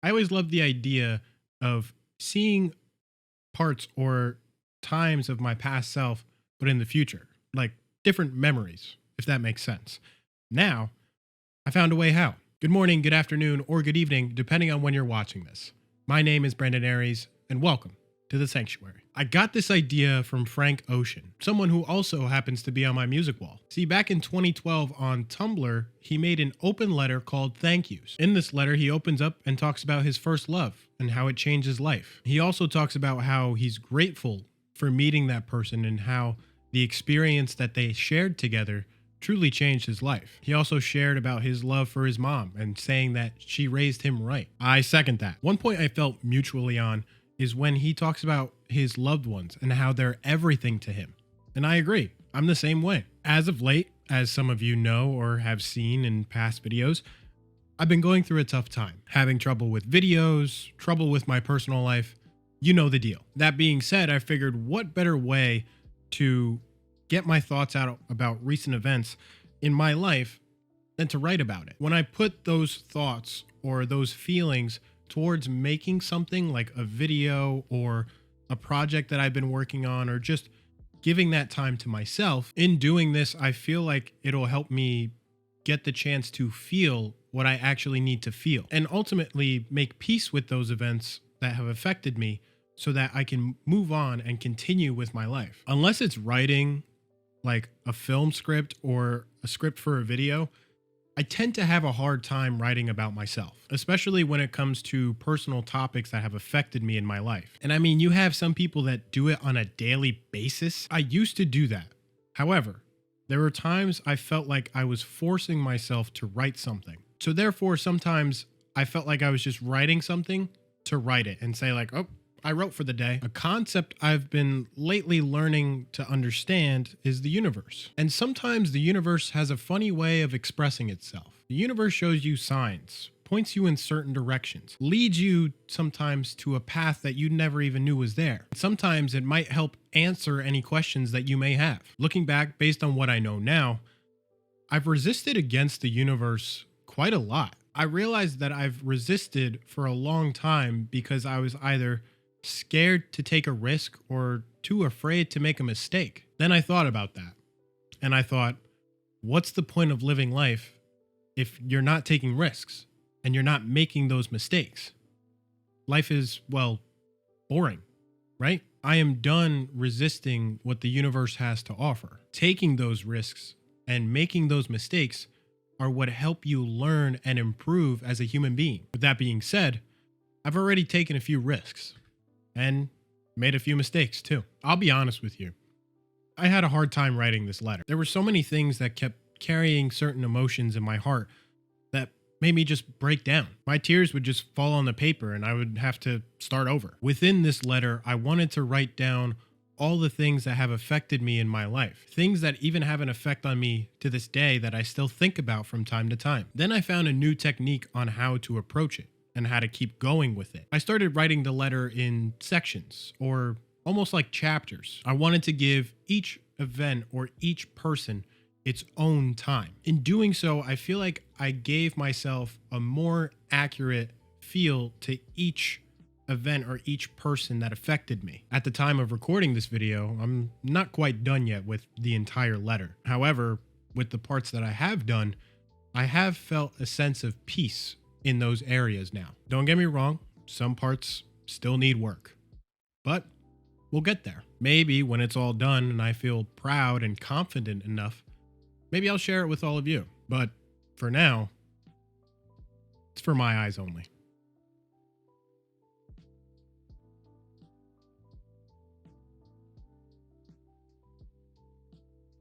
I always love the idea of seeing parts or times of my past self, but in the future, like different memories, if that makes sense. Now, I found a way how. Good morning, good afternoon, or good evening, depending on when you're watching this. My name is Brandon Aries, and welcome to the Sanctuary. I got this idea from Frank Ocean, someone who also happens to be on my music wall. See, back in 2012 on Tumblr, he made an open letter called Thank Yous. In this letter, he opens up and talks about his first love and how it changed his life. He also talks about how he's grateful for meeting that person and how the experience that they shared together truly changed his life. He also shared about his love for his mom and saying that she raised him right. I second that. One point I felt mutually on is when he talks about his loved ones and how they're everything to him. And I agree. I'm the same way. As of late, as some of you know or have seen in past videos, I've been going through a tough time, having trouble with videos, trouble with my personal life. You know the deal. That being said, I figured what better way to get my thoughts out about recent events in my life than to write about it. When I put those thoughts or those feelings towards making something like a video or a project that I've been working on, or just giving that time to myself, in doing this, I feel like it'll help me get the chance to feel what I actually need to feel and ultimately make peace with those events that have affected me so that I can move on and continue with my life. Unless it's writing like a film script or a script for a video, I tend to have a hard time writing about myself, especially when it comes to personal topics that have affected me in my life. And I mean, you have some people that do it on a daily basis. I used to do that. However, there were times I felt like I was forcing myself to write something. So therefore, sometimes I felt like I was just writing something to write it and say like, oh, I wrote for the day. A concept I've been lately learning to understand is the universe. And sometimes the universe has a funny way of expressing itself. The universe shows you signs, points you in certain directions, leads you sometimes to a path that you never even knew was there. Sometimes it might help answer any questions that you may have. Looking back, based on what I know now, I've resisted against the universe quite a lot. I realized that I've resisted for a long time because I was either scared to take a risk or too afraid to make a mistake. Then I thought about that and I thought, what's the point of living life if you're not taking risks and you're not making those mistakes? Life is, well, boring, right? I am done resisting what the universe has to offer. Taking those risks and making those mistakes are what help you learn and improve as a human being. With that being said, I've already taken a few risks and made a few mistakes too. I'll be honest with you. I had a hard time writing this letter. There were so many things that kept carrying certain emotions in my heart that made me just break down. My tears would just fall on the paper and I would have to start over. Within this letter, I wanted to write down all the things that have affected me in my life, things that even have an effect on me to this day that I still think about from time to time. Then I found a new technique on how to approach it and how to keep going with it. I started writing the letter in sections or almost like chapters. I wanted to give each event or each person its own time. In doing so, I feel like I gave myself a more accurate feel to each event or each person that affected me. At the time of recording this video, I'm not quite done yet with the entire letter. However, with the parts that I have done, I have felt a sense of peace in those areas now. Don't get me wrong, some parts still need work, but we'll get there. Maybe when it's all done and I feel proud and confident enough, maybe I'll share it with all of you. But for now, it's for my eyes only.